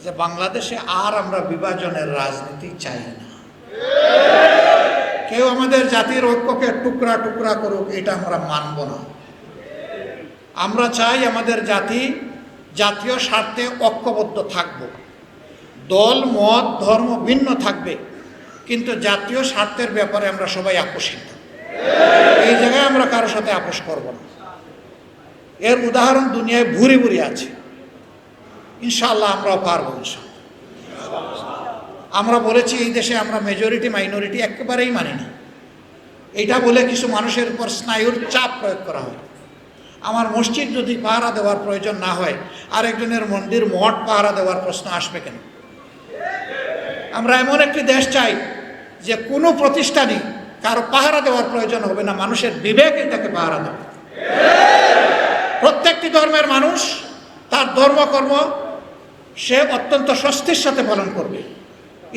যে বাংলাদেশে আর আমরা বিভাজনের রাজনীতি চাই না। কেউ আমাদের জাতির ঐক্যকে টুকরা টুকরা করুক, এটা আমরা মানব না। আমরা চাই আমাদের জাতি জাতীয় স্বার্থে ঐক্যবদ্ধ থাকব। দল মত ধর্ম ভিন্ন থাকবে, কিন্তু জাতীয় স্বার্থের ব্যাপারে আমরা সবাই আপোষহীন। এই জায়গায় আমরা কারোর সাথে আপোষ করব না। এর উদাহরণ দুনিয়ায় ভুরি ভুরি আছে। ইনশাআল্লাহ আমরাও পারবো। আমরা বলেছি এই দেশে আমরা মেজরিটি মাইনরিটি একেবারেই মানি না। এইটা বলে কিছু মানুষের উপর স্নায়ুর চাপ প্রয়োগ করা হয়। আমার মসজিদ যদি পাহারা দেওয়ার প্রয়োজন না হয়, আরেকজনের মন্দির মঠ পাহারা দেওয়ার প্রশ্ন আসবে কেন? আমরা এমন একটি দেশ চাই যে কোনো প্রতিষ্ঠানই কারো পাহারা দেওয়ার প্রয়োজন হবে না, মানুষের বিবেকে তাকে পাহারা দেবে। প্রত্যেকটি ধর্মের মানুষ তার ধর্মকর্ম সে অত্যন্ত স্বস্তির সাথে পালন করবে।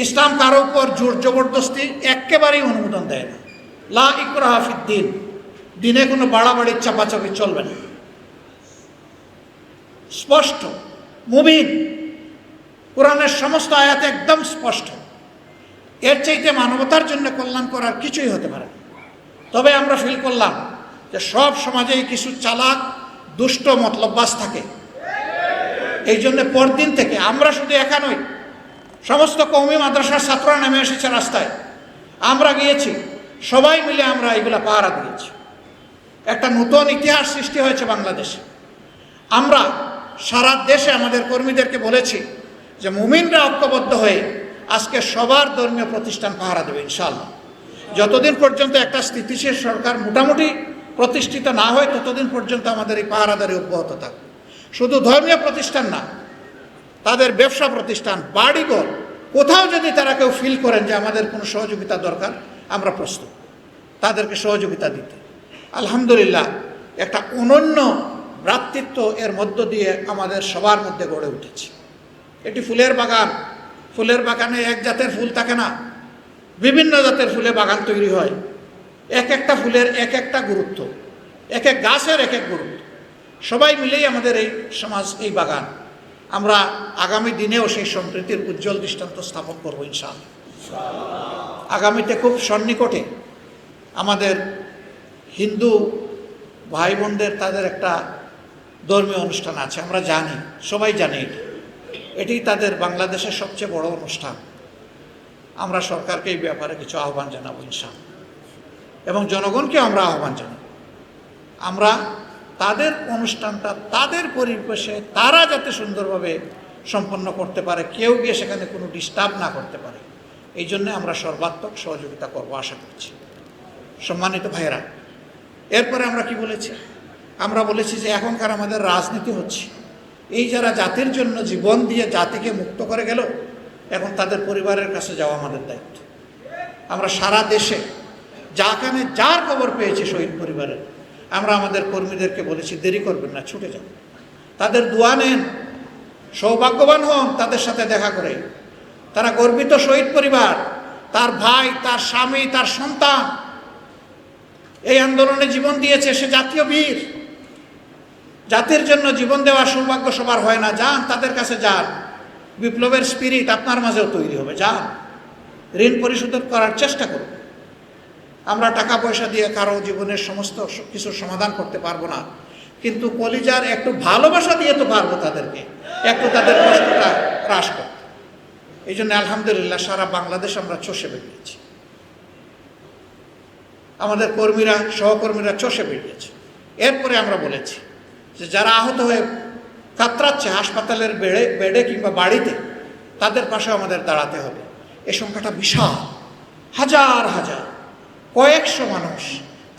ইসলাম কারো উপর জোর জবরদস্তি একেবারেই অনুমোদন দেয় না। লা ইকরাহা ফিদ্দিন, দিনে কোনো বাড়াবাড়ি চাপাচাপি চলবে না। স্পষ্ট মুবিন, কোরআনের সমস্ত আয়াত একদম স্পষ্ট। এর চাইতে মানবতার জন্য কল্যাণ করার কিছুই হতে পারে না। তবে আমরা ফিল করলাম যে সব সমাজেই কিছু চালাক দুষ্ট মতলববাজ থাকে। এই জন্য পরদিন থেকে আমরা শুধু একা নই, সমস্ত কওমি মাদ্রাসার ছাত্ররা নেমে এসেছে রাস্তায়। আমরা গিয়েছি, সবাই মিলে আমরা এগুলা পাহারা দিয়েছি। একটা নতুন ইতিহাস সৃষ্টি হয়েছে বাংলাদেশে। আমরা সারা দেশে আমাদের কর্মীদেরকে বলেছি যে মুমিনরা ঐক্যবদ্ধ হয়ে আজকে সবার ধর্মীয় প্রতিষ্ঠান পাহারা দেবে ইনশাআল্লাহ। যতদিন পর্যন্ত একটা স্থিতিশীল সরকার মোটামুটি প্রতিষ্ঠিত না হয়, ততদিন পর্যন্ত আমাদের এই পাহারাদারি অব্যাহত থাকবে। শুধু ধর্মীয় প্রতিষ্ঠান না, তাদের ব্যবসা প্রতিষ্ঠান, বাড়িঘর, কোথাও যদি তারা কেউ ফিল করেন যে আমাদের কোনো সহযোগিতা দরকার, আমরা প্রস্তুত তাদেরকে সহযোগিতা দিতে। আলহামদুলিল্লাহ, একটা অনন্য ভ্রাতৃত্ব এর মধ্য দিয়ে আমাদের সবার মধ্যে গড়ে উঠেছে। এটি ফুলের বাগান। ফুলের বাগানে এক জাতের ফুল থাকে না, বিভিন্ন জাতের ফুলে বাগান তৈরি হয়। এক একটা ফুলের এক একটা গুরুত্ব, এক এক গাছের এক এক গুরুত্ব। সবাই মিলেই আমাদের এই সমাজ, এই বাগান। আমরা আগামী দিনেও সেই সম্প্রীতির উজ্জ্বল দৃষ্টান্ত স্থাপন করবো ইনশাআল্লাহ। আগামীতে খুব সন্নিকটে আমাদের হিন্দু ভাই বোনদের তাদের একটা ধর্মীয় অনুষ্ঠান আছে। আমরা জানি, সবাই জানি এটি তাদের বাংলাদেশের সবচেয়ে বড় অনুষ্ঠান। আমরা সরকারকে এই ব্যাপারে কিছু আহ্বান জানাবো ইনশাআল্লাহ, এবং জনগণকেও আমরা আহ্বান জানাবো। আমরা তাদের অনুষ্ঠানটা তাদের পরিবেশে তারা যাতে সুন্দরভাবে সম্পন্ন করতে পারে, কেউ গিয়ে সেখানে কোনো ডিস্টার্ব না করতে পারে, এই জন্য আমরা সর্বাত্মক সহযোগিতা করবো আশা করছি। সম্মানিত ভাইয়েরা, এরপরে আমরা কি বলেছি? আমরা বলেছি যে এখনকার আমাদের রাজনীতি হচ্ছে, এই যারা জাতির জন্য জীবন দিয়ে জাতিকে মুক্ত করে গেল, এখন তাদের পরিবারের কাছে যাওয়া আমাদের দায়িত্ব। আমরা সারা দেশে যাখানে যার খবর পেয়েছি শহীদ পরিবারের, আমরা আমাদের কর্মীদেরকে বলেছি দেরি করবেন না, ছুটে যান, তাদের দোয়া নেন, সৌভাগ্যবান হন তাদের সাথে দেখা করে। তারা গর্বিত শহীদ পরিবার, তার ভাই, তার স্বামী, তার সন্তান এই আন্দোলনে জীবন দিয়েছে। সে জাতীয় বীর। জাতির জন্য জীবন দেওয়ার সৌভাগ্য সবার হয় না। যান, তাদের কাছে যান। বিপ্লবের স্পিরিট আপনার মাঝেও তৈরি হবে। যান, ঋণ পরিশোধ করার চেষ্টা করুন। আমরা টাকা পয়সা দিয়ে কারো জীবনের সমস্ত কিছুর সমাধান করতে পারবো না, কিন্তু কলিজার একটু ভালোবাসা দিয়ে তো পারবো তাদেরকে একটু তাদের কষ্টটা হ্রাস করতে। এই জন্য আলহামদুলিল্লাহ সারা বাংলাদেশ আমরা চষে বেরিয়েছি। আমাদের কর্মীরা, সহকর্মীরা চষে বেরিয়েছে। এরপরে আমরা বলেছি যে যারা আহত হয়ে কাতরাচ্ছে হাসপাতালের বেডে কিংবা বাড়িতে, তাদের পাশে আমাদের দাঁড়াতে হবে। এ সংখ্যাটা বিশাল, হাজার হাজার, কয়েকশো মানুষ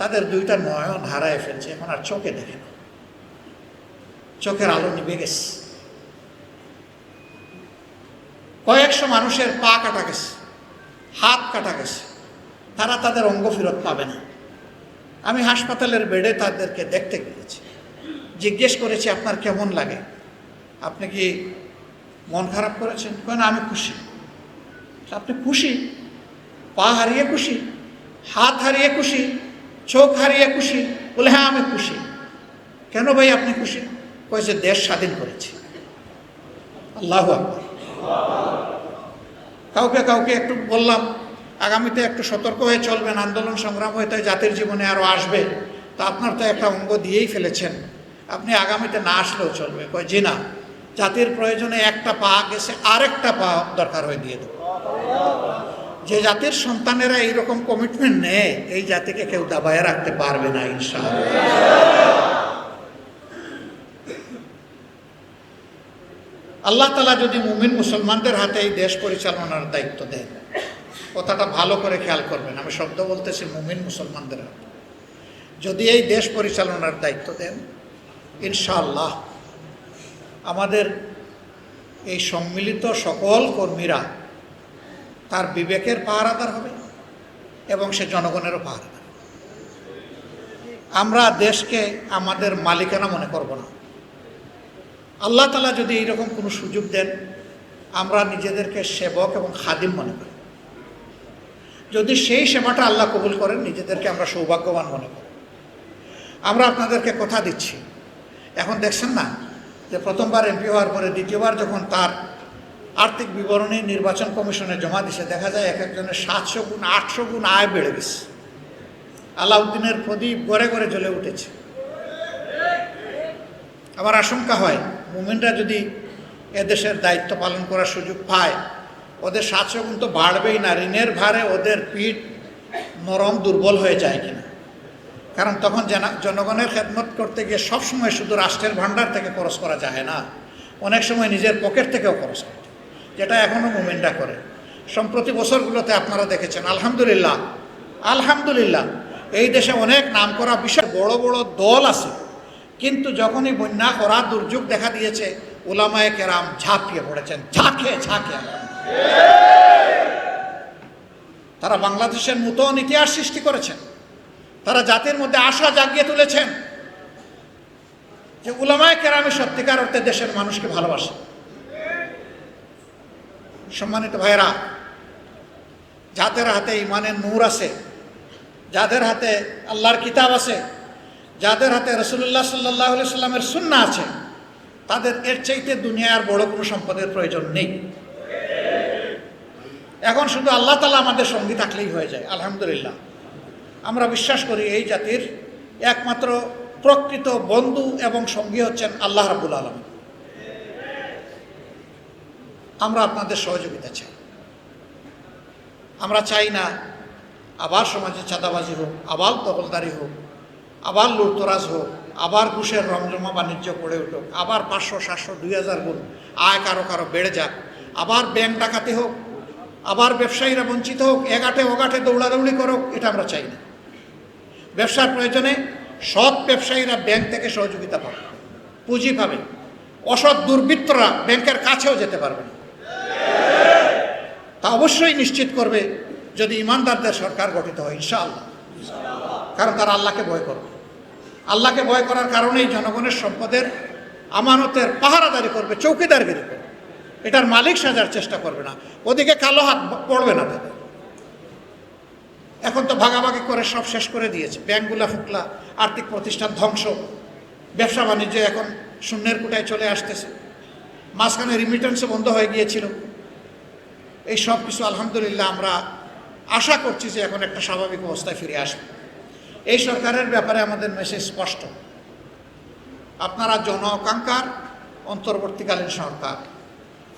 তাদের দুইটা নয়ন হারায় ফেলছে, এখন আর চোখে দেখে না, চোখের আলো নিভে গেছে। কয়েকশো মানুষের পা কাটা গেছে, হাত কাটা গেছে, তারা তাদের অঙ্গ ফেরত পাবে না। আমি হাসপাতালের বেডে তাদেরকে দেখতে গিয়েছি, জিজ্ঞেস করেছি আপনার কেমন লাগে, আপনি কি মন খারাপ করেছেন? কেন আমি খুশি। আপনি খুশি? পা হারিয়ে খুশি, হাত হারিয়ে খুশি, চোখ হারিয়ে খুশি? বলে হ্যাঁ আমি খুশি। কেন ভাই আপনি খুশি? কয়েছে দেশ স্বাধীন করেছি। আল্লাহু আকবার। কাউকে কাউকে একটু বললাম আগামীতে একটু সতর্ক হয়ে চলবেন, আন্দোলন সংগ্রাম হয়তো জাতির জীবনে আরও আসবে, তো আপনার তো একটা অঙ্গ দিয়েই ফেলেছেন, আপনি আগামীতে না আসলেও চলবে। কয় জি না, জাতির প্রয়োজনে একটা পা গেছে আরেকটা পা দরকার হয়ে দিয়ে দেব। যে জাতির সন্তানেরা এইরকম কমিটমেন্ট নেয়, এই জাতিকে কেউ দাবায় রাখতে পারবে না ইনশাআল্লাহ। আল্লাহ তাআলা যদি মুমিন মুসলমানদের হাতে এই দেশ পরিচালনার দায়িত্ব দেন, কথাটা ভালো করে খেয়াল করবেন, আমি শব্দ বলতেছি মুমিন মুসলমানদের হাতে যদি এই দেশ পরিচালনার দায়িত্ব দেন, ইনশাআল্লাহ আমাদের এই সম্মিলিত সকল কর্মীরা তার বিবেকের পাহারাদার হবে এবং সে জনগণেরও পাহারাদার। আমরা দেশকে আমাদের মালিকানা মনে করব না। আল্লাহ তাআলা যদি এইরকম কোনো সুযোগ দেন, আমরা নিজেদেরকে সেবক এবং খাদিম মনে করি। যদি সেই সেবাটা আল্লাহ কবুল করেন, নিজেদেরকে আমরা সৌভাগ্যবান মনে করি। আমরা আপনাদেরকে কথা দিচ্ছি, এখন দেখছেন না যে প্রথমবার এমপি হওয়ার পরে দ্বিতীয়বার যখন তার আর্থিক বিবরণী নির্বাচন কমিশনে জমা দিছে, দেখা যায় এক একজনের 700 গুণ 800 গুণ আয় বেড়ে গেছে। আলাউদ্দিনের প্রদীপ গড়ে গড়ে জ্বলে উঠেছে। আমার আশঙ্কা হয় মুমিনরা যদি এদেশের দায়িত্ব পালন করার সুযোগ পায়, ওদের 700 গুণ তো বাড়বেই না, ঋণের ভারে ওদের পিঠ নরম দুর্বল হয়ে যায় কিনা। কারণ তখন জনগণের খেদমত করতে গিয়ে সবসময় শুধু রাষ্ট্রের ভাণ্ডার থেকে খরচ করা যায় না, অনেক সময় নিজের পকেট থেকেও খরচ করতে, যেটা এখনও মুমিনরা করে। সম্প্রতি বছরগুলোতে আপনারা দেখেছেন, আলহামদুলিল্লাহ আলহামদুলিল্লাহ এই দেশে অনেক নামকরা বিশাল বড় বড় দল আছে, কিন্তু যখনই বন্যা করা দুর্যোগ দেখা দিয়েছে, উলামায়ে কেরাম ঝাঁপিয়ে পড়েছেন, ঝাঁকে ঝাঁকে। তারা বাংলাদেশের নতুন ইতিহাস সৃষ্টি করেছেন, তারা জাতির মধ্যে আশা জাগিয়ে তুলেছেন যে উলামায়ে কেরামই সত্যিকার অর্থে দেশের মানুষকে ভালোবাসে। সম্মানিত ভাইয়েরা, যাদের হাতে ইমানের নূর আছে, যাদের হাতে আল্লাহর কিতাব আছে, যাদের হাতে রাসূলুল্লাহ সাল্লাল্লাহু আলাইহি সাল্লামের সুন্নাহ আছে, তাদের এর চাইতে দুনিয়ার বড় কোনো সম্পদের প্রয়োজন নেই। এখন শুধু আল্লাহ তাআলা আমাদের সঙ্গী থাকলেই হয়ে যায়। আলহামদুলিল্লাহ, আমরা বিশ্বাস করি এই জাতির একমাত্র প্রকৃত বন্ধু এবং সঙ্গী হচ্ছেন আল্লাহ রাব্বুল আলামিন। আমরা আপনাদের সহযোগিতা চাই। আমরা চাই না আবার সমাজে চাঁদাবাজি হোক, আবার দখলদারি হোক, আবার লুটতরাজ হোক, আবার ঘুষের রমজমা বাণিজ্য গড়ে উঠুক, আবার 500, 700, 2000 গুণ আয় কারো কারো বেড়ে যাক, আবার ব্যাংক ডাকাতি হোক, আবার ব্যবসায়ীরা বঞ্চিত হোক, এগাটে ওগাটে দৌড়াদৌড়ি করুক, এটা আমরা চাই না। ব্যবসার প্রয়োজনে সৎ ব্যবসায়ীরা ব্যাংক থেকে সহযোগিতা পাবে, পুঁজি পাবে, অসৎ দুর্বৃত্তরা ব্যাংকের কাছেও যেতে পারবে না। তা অবশ্যই নিশ্চিত করবে যদি ইমানদারদের সরকার গঠিত হয় ইনশাআল্লাহ, কারণ তারা আল্লাহকে ভয় করবে। আল্লাহকে ভয় করার কারণেই জনগণের সম্পদের আমানতের পাহারাদারি করবে, চৌকিদারগিরি করবে, এটার মালিক সাজার চেষ্টা করবে না, ওদিকে কালো হাত পড়বে না তাদের। এখন তো ভাগাভাগি করে সব শেষ করে দিয়েছে, ব্যাংকগুলা ফুকলা, আর্থিক প্রতিষ্ঠান ধ্বংস, ব্যবসা বাণিজ্য এখন শূন্যের কোটায় চলে আসতেছে, মাঝখানে রিমিটেন্সও বন্ধ হয়ে গিয়েছিল। এই সব কিছু আলহামদুলিল্লাহ আমরা আশা করছি যে এখন একটা স্বাভাবিক অবস্থায় ফিরে আসবে। এই সরকারের ব্যাপারে আমাদের মেসেজ স্পষ্ট, আপনারা জনআকাঙ্ক্ষার অন্তর্বর্তীকালীন সরকার,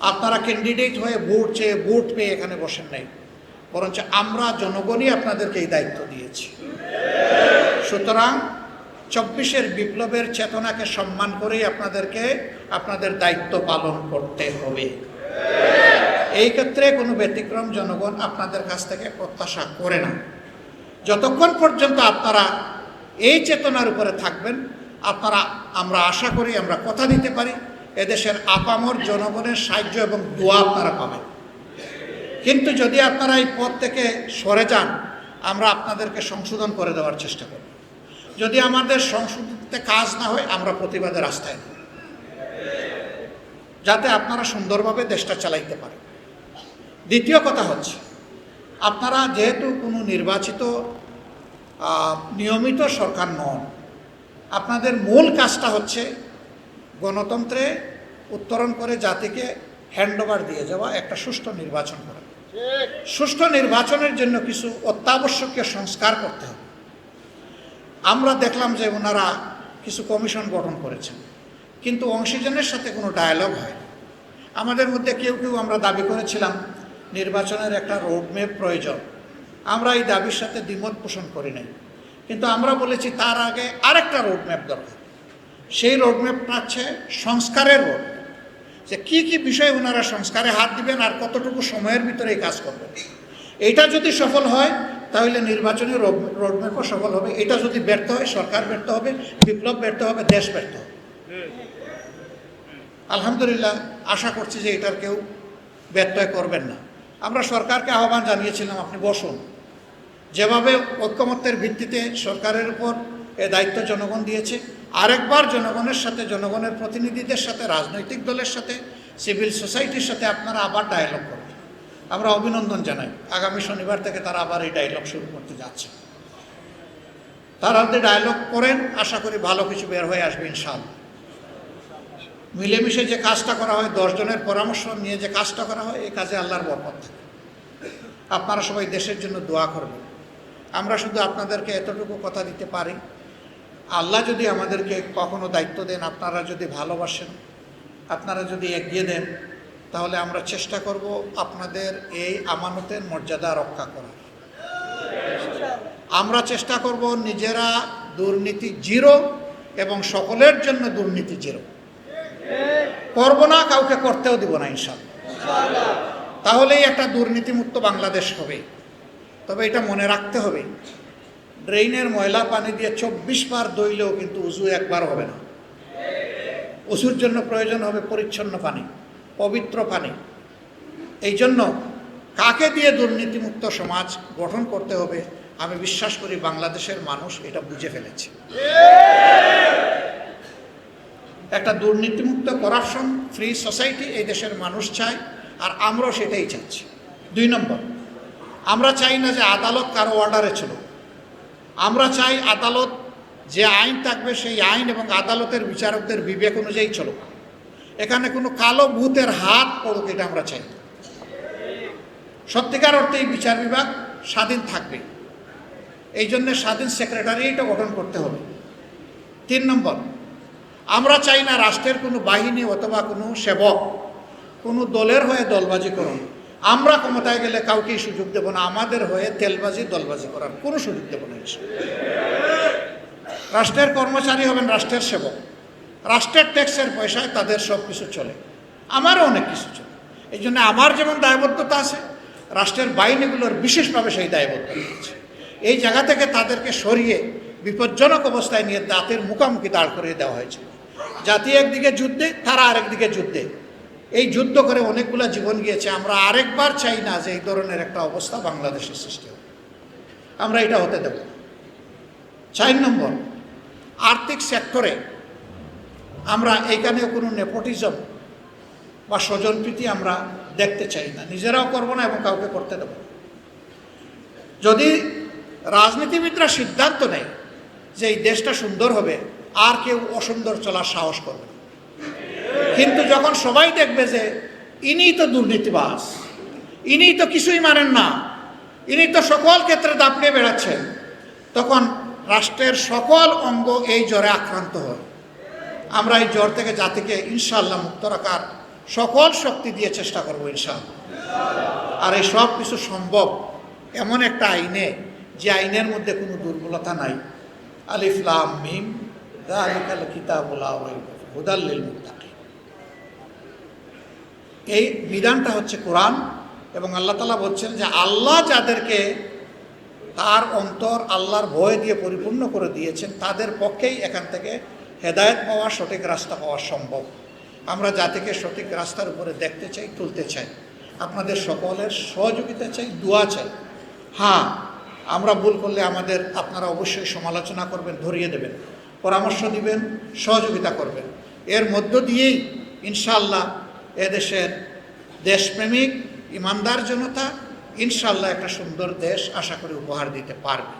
আপনারা ক্যান্ডিডেট হয়ে ভোট চেয়ে ভোট পেয়ে এখানে বসেন নাই, বরঞ্চ আমরা জনগণই আপনাদেরকে এই দায়িত্ব দিয়েছি। সুতরাং 24-এর বিপ্লবের চেতনাকে সম্মান করেই আপনাদেরকে আপনাদের দায়িত্ব পালন করতে হবে। এই ক্ষেত্রে কোনো ব্যতিক্রম জনগণ আপনাদের কাছ থেকে প্রত্যাশা করে না। যতক্ষণ পর্যন্ত আপনারা এই চেতনার উপরে থাকবেন, আমরা আশা করি, আমরা কথা দিতে পারি, এদেশের আপামর জনগণের সাহায্য এবং দোয়া আপনারা পাবেন। কিন্তু যদি আপনারা এই পথ থেকে সরে যান, আমরা আপনাদেরকে সংশোধন করে দেওয়ার চেষ্টা করব। যদি আমাদের সংশোধনতে কাজ না হয়, আমরা প্রতিবাদের রাস্তায় নেব, যাতে আপনারা সুন্দরভাবে দেশটা চালাইতে পারেন। দ্বিতীয় কথা হচ্ছে, আপনারা যেহেতু কোনো নির্বাচিত নিয়মিত সরকার নন, আপনাদের মূল কাজটা হচ্ছে গণতন্ত্রে উত্তরণ করে জাতিকে হ্যান্ডওভার দিয়ে যাওয়া, একটা সুষ্ঠু নির্বাচন করা। সুষ্ঠু নির্বাচনের জন্য কিছু অত্যাবশ্যকীয় সংস্কার করতে হবে। আমরা দেখলাম যে ওনারা কিছু কমিশন গঠন করেছেন, কিন্তু অংশীজনের সাথে কোনো ডায়ালগ হয়। আমাদের মধ্যে কেউ কেউ আমরা দাবি করেছিলাম নির্বাচনের একটা রোডম্যাপ প্রয়োজন। আমরা এই দাবির সাথে দ্বিমত পোষণ করি নাই, কিন্তু আমরা বলেছি তার আগে আরেকটা রোডম্যাপ দরকার। সেই রোডম্যাপটা হচ্ছে সংস্কারের রোড, যে কী কী বিষয়ে ওনারা সংস্কারে হাত দিবেন আর কতটুকু সময়ের ভিতরে এই কাজ করবেন। এইটা যদি সফল হয় তাহলে নির্বাচনী রোডম্যাপও সফল হবে। এটা যদি ব্যর্থ হয়, সরকার ব্যর্থ হবে, বিপ্লব ব্যর্থ হবে, দেশ ব্যর্থ হবে। আলহামদুলিল্লাহ, আশা করছি যে এটার কেউ ব্যত্যয় করবেন না। আমরা সরকারকে আহ্বান জানিয়েছিলাম, আপনি বসুন। যেভাবে ঐক্যমত্যের ভিত্তিতে সরকারের উপর এ দায়িত্ব জনগণ দিয়েছে, আরেকবার জনগণের সাথে, জনগণের প্রতিনিধিদের সাথে, রাজনৈতিক দলের সাথে, সিভিল সোসাইটির সাথে আপনারা আবার ডায়ালগ করবেন। আমরা অভিনন্দন জানাই। আগামী শনিবার থেকে তারা আবার এই ডায়ালগ শুরু করতে যাচ্ছে। তারা যদি ডায়ালগ করেন, আশা করি ভালো কিছু বের হয়ে আসবে ইনশাআল্লাহ। মিলেমিশে যে কাজটা করা হয়, 10 জনের পরামর্শ নিয়ে যে কাজটা করা হয়, এই কাজে আল্লাহর বরকত থাকে। আপনারা সবাই দেশের জন্য দোয়া করবেন। আমরা শুধু আপনাদেরকে এতটুকু কথা দিতে পারি, আল্লাহ যদি আমাদেরকে কখনো দায়িত্ব দেন, আপনারা যদি ভালোবাসেন, আপনারা যদি এগিয়ে দেন, তাহলে আমরা চেষ্টা করব আপনাদের এই আমানতের মর্যাদা রক্ষা করার। আমরা চেষ্টা করব নিজেরা দুর্নীতি জিরো এবং সকলের জন্য দুর্নীতি জিরো করব না, কাউকে করতেও দিব না ইনশাআল্লাহ। তাহলেই একটা দুর্নীতিমুক্ত বাংলাদেশ হবে। তবে এটা মনে রাখতে হবে, ড্রেইনের ময়লা পানি দিয়ে 24 বার ধুইলেও কিন্তু উজু একবার হবে না। উজুর জন্য প্রয়োজন হবে পরিচ্ছন্ন পানি, পবিত্র পানি। এই জন্য কাকে দিয়ে দুর্নীতিমুক্ত সমাজ গঠন করতে হবে, আমি বিশ্বাস করি বাংলাদেশের মানুষ এটা বুঝে ফেলেছে। একটা দুর্নীতিমুক্ত, করাপশন ফ্রি সোসাইটি এই দেশের মানুষ চায়, আর আমরাও সেটাই চাচ্ছি। 2 নম্বর, আমরা চাই না যে আদালত কারো অর্ডারে চলুক। আমরা চাই আদালত যে আইন থাকবে সেই আইন এবং আদালতের বিচারকদের বিবেক অনুযায়ী চলুক। এখানে কোনো কালো ভূতের হাত পড়ুক, এটা আমরা চাই। সত্যিকার অর্থে এই বিচার বিভাগ স্বাধীন থাকবে, এই জন্য স্বাধীন সেক্রেটারিয়েটও গঠন করতে হবে। 3 নম্বর, আমরা চাই না রাষ্ট্রের কোনো বাহিনী অথবা কোনো সেবক কোনো দলের হয়ে দলবাজি করুন। আমরা ক্ষমতায় গেলে কাউকেই সুযোগ দেব না আমাদের হয়ে তেলবাজি, দলবাজি করার কোনো সুযোগ দেব না। রাষ্ট্রের কর্মচারী হবেন রাষ্ট্রের সেবক, রাষ্ট্রের ট্যাক্সের পয়সায় তাদের সব কিছু চলে, আমারও অনেক কিছু চলে। এই জন্য আমার যেমন দায়বদ্ধতা আছে, রাষ্ট্রের বাহিনীগুলোর বিশেষভাবে সেই দায়বদ্ধতা আছে। এই জায়গা থেকে তাদেরকে সরিয়ে বিপজ্জনক অবস্থায় নিয়ে জাতির মুখোমুখি দাঁড় করিয়ে দেওয়া হয়েছে। জাতি একদিকে যুদ্ধে, তারা আরেকদিকে যুদ্ধে। এই যুদ্ধ করে অনেকগুলো জীবন গিয়েছে। আমরা আরেকবার চাই না যে এই ধরনের একটা অবস্থা বাংলাদেশের সৃষ্টি হবে। আমরা এটা হতে দেব। 4 নম্বর, আর্থিক সেক্টরে আমরা এইখানেও কোনো নেপোটিজম বা স্বজনপ্রীতি আমরা দেখতে চাই না, নিজেরাও করব না এবং কাউকে করতে দেব না। যদি রাজনীতিবিদরা সিদ্ধান্ত নেয় যে এই দেশটা সুন্দর হবে, আর কেউ অসুন্দর চলার সাহস করবে না। কিন্তু যখন সবাই দেখবে যে ইনিই তো দুর্নীতিবাজ, ইনিই তো কিছুই মানেন না, ইনি তো সকল ক্ষেত্রে দাপিয়ে বেড়াচ্ছেন, তখন রাষ্ট্রের সকল অঙ্গ এই জ্বরে আক্রান্ত হয়। আমরা এই জ্বর থেকে জাতিকে ইনশাআল্লাহ মুক্ত রাখার সকল শক্তি দিয়ে চেষ্টা করবো ইনশাআল্লাহ। আর এই সব কিছু সম্ভব এমন একটা আইনে, যে আইনের মধ্যে কোনো দুর্বলতা নাই। আলিফ লাম মিম যালিকাল কিতাবুল লা রাইবা ফীহি হুদাল লিল মুত্তাকিন। এই বিধানটা হচ্ছে কোরআন, এবং আল্লাহ তাআলা বলছেন যে আল্লাহ যাদেরকে তার অন্তর আল্লাহর ভয় দিয়ে পরিপূর্ণ করে দিয়েছেন, তাদের পক্ষেই এখান থেকে হেদায়েত পাওয়া, সঠিক রাস্তা পাওয়া সম্ভব। আমরা জাতিকে সঠিক রাস্তার উপরে দেখতে চাই, তুলতে চাই। আপনাদের সকলের সহযোগিতা চাই, দোয়া চাই। হ্যাঁ, আমরা ভুল করলে আপনারা অবশ্যই সমালোচনা করবেন, ধরিয়ে দেবেন, পরামর্শ দিবেন, সহযোগিতা করবেন। এর মধ্য দিয়েই ইনশাআল্লাহ এদেশের দেশপ্রেমিক ইমানদার জনতা ইনশাআল্লাহ একটা সুন্দর দেশ আশা করি উপহার দিতে পারবে।